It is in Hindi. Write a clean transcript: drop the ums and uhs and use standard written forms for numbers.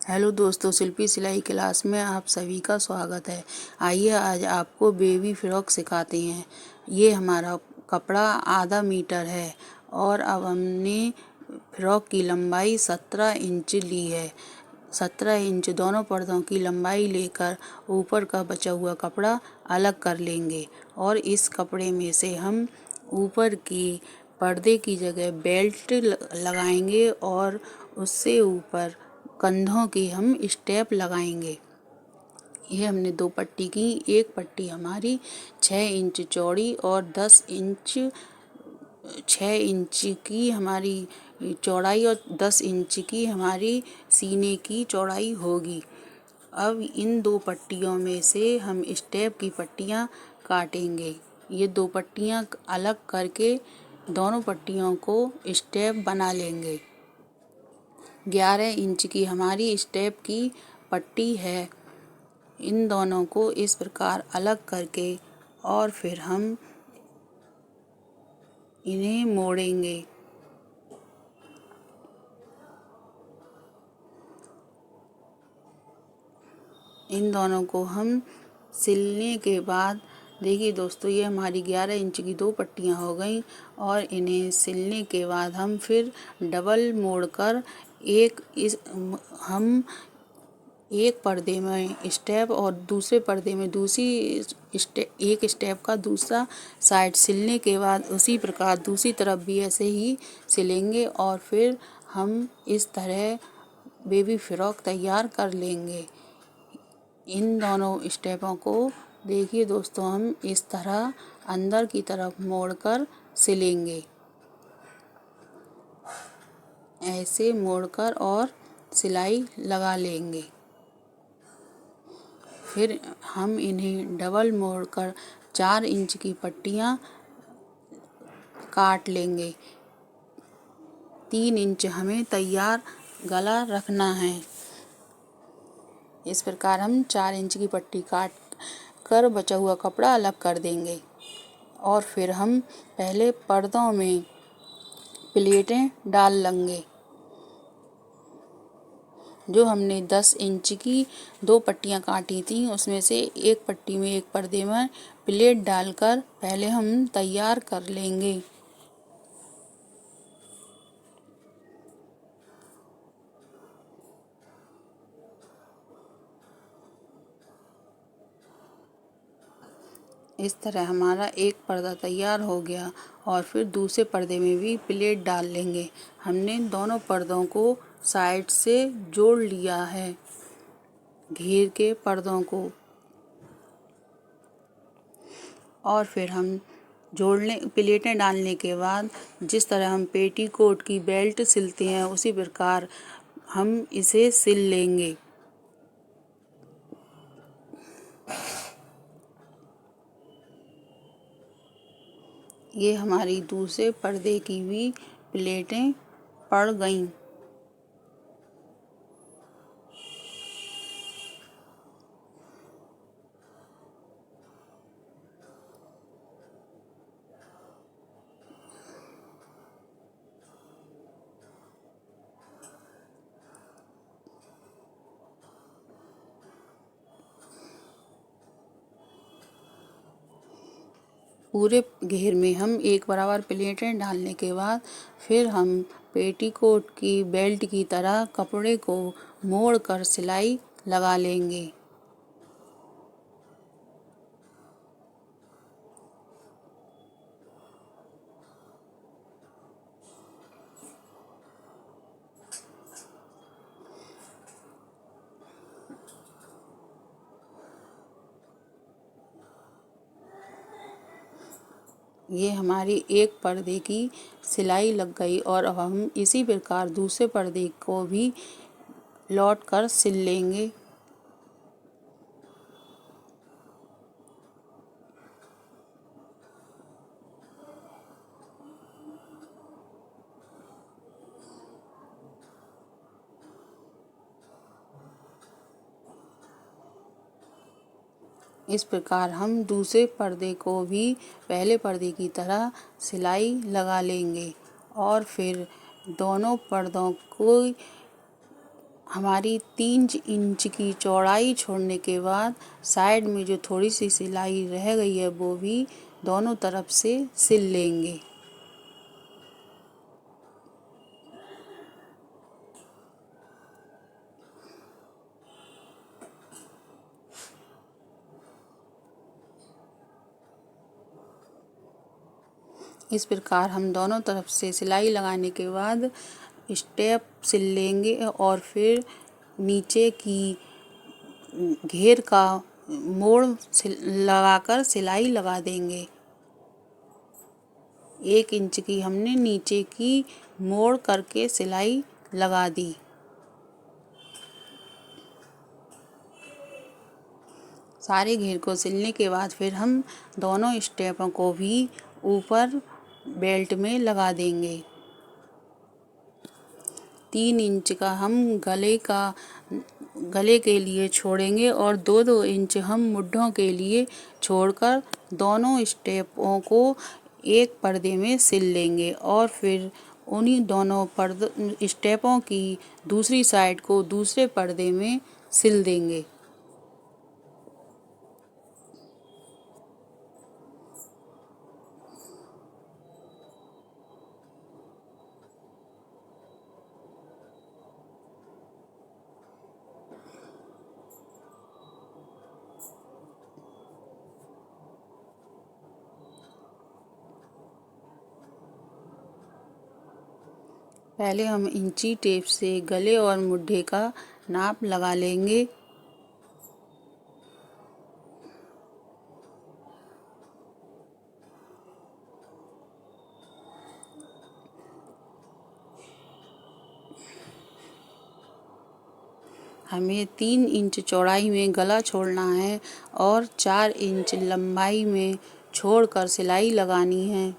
हेलो दोस्तों, शिल्पी सिलाई क्लास में आप सभी का स्वागत है। आइए आज आपको बेबी फ्रॉक सिखाते हैं। ये हमारा कपड़ा आधा मीटर है और अब हमने फ्रॉक की लंबाई 17 इंच ली है। 17 इंच दोनों पर्दों की लंबाई लेकर ऊपर का बचा हुआ कपड़ा अलग कर लेंगे और इस कपड़े में से हम ऊपर की पर्दे की जगह बेल्ट लगाएंगे और उससे ऊपर कंधों की हम स्टेप लगाएंगे। ये हमने 2 पट्टी की। एक पट्टी हमारी 6 इंच चौड़ी और 6 इंच की हमारी चौड़ाई और 10 इंच की हमारी सीने की चौड़ाई होगी। अब इन 2 पट्टियों में से हम स्टेप की पट्टियाँ काटेंगे। ये 2 पट्टियाँ अलग करके दोनों पट्टियों को स्टेप बना लेंगे। 11 इंच की हमारी स्टेप की पट्टी है। इन दोनों को इस प्रकार अलग करके और फिर हम इन्हें मोड़ेंगे। इन दोनों को हम सिलने के बाद देखिए दोस्तों, ये हमारी 11 इंच की 2 पट्टियाँ हो गई और इन्हें सिलने के बाद हम फिर डबल मोड़कर हम एक पर्दे में स्टेप और दूसरे पर्दे में एक स्टेप का दूसरा साइड सिलने के बाद उसी प्रकार दूसरी तरफ भी ऐसे ही सिलेंगे और फिर हम इस तरह बेबी फ्रॉक तैयार कर लेंगे। इन दोनों स्टेपों को देखिए दोस्तों, हम इस तरह अंदर की तरफ मोड़कर सिलेंगे। ऐसे मोड़कर और सिलाई लगा लेंगे। फिर हम इन्हें डबल मोड़कर 4 इंच की पट्टियाँ काट लेंगे। 3 इंच हमें तैयार गला रखना है। इस प्रकार हम 4 इंच की पट्टी काट कर बचा हुआ कपड़ा अलग कर देंगे और फिर हम पहले पर्दों में प्लेटें डाल लेंगे। जो हमने 10 इंच की 2 पट्टियाँ काटी थी उसमें से एक पट्टी में एक पर्दे में प्लेट डालकर पहले हम तैयार कर लेंगे। इस तरह हमारा एक पर्दा तैयार हो गया और फिर दूसरे पर्दे में भी प्लेट डाल लेंगे। हमने दोनों पर्दों को साइड से जोड़ लिया है, घेर के पर्दों को, और फिर हम प्लेटें डालने के बाद जिस तरह हम पेटीकोट की बेल्ट सिलते हैं उसी प्रकार हम इसे सिल लेंगे। ये हमारी दूसरे पर्दे की भी प्लेटें पड़ गईं। पूरे घेर में हम एक बराबर प्लेटें डालने के बाद फिर हम पेटीकोट की बेल्ट की तरह कपड़े को मोड़ कर सिलाई लगा लेंगे। ये हमारी एक पर्दे की सिलाई लग गई और अब हम इसी प्रकार दूसरे पर्दे को भी लौट कर सिल लेंगे। इस प्रकार हम दूसरे पर्दे को भी पहले पर्दे की तरह सिलाई लगा लेंगे और फिर दोनों पर्दों को हमारी 3 इंच की चौड़ाई छोड़ने के बाद साइड में जो थोड़ी सी सिलाई रह गई है वो भी दोनों तरफ से सिल लेंगे। इस प्रकार हम दोनों तरफ से सिलाई लगाने के बाद स्टेप सिल लेंगे और फिर नीचे की घेर का मोड़ लगाकर सिलाई लगा देंगे। 1 इंच की हमने नीचे की मोड़ करके सिलाई लगा दी। सारे घेर को सिलने के बाद फिर हम दोनों स्टेपों को भी ऊपर बेल्ट में लगा देंगे। 3 इंच का हम गले के लिए छोड़ेंगे और 2-2 इंच हम मुड्ढों के लिए छोड़कर दोनों स्टेपों को एक पर्दे में सिल लेंगे और फिर उन्हीं दोनों स्टेपों की दूसरी साइड को दूसरे पर्दे में सिल देंगे। पहले हम इंची टेप से गले और मुड्ढे का नाप लगा लेंगे। हमें 3 इंच चौड़ाई में गला छोड़ना है और 4 इंच लंबाई में छोड़कर सिलाई लगानी है।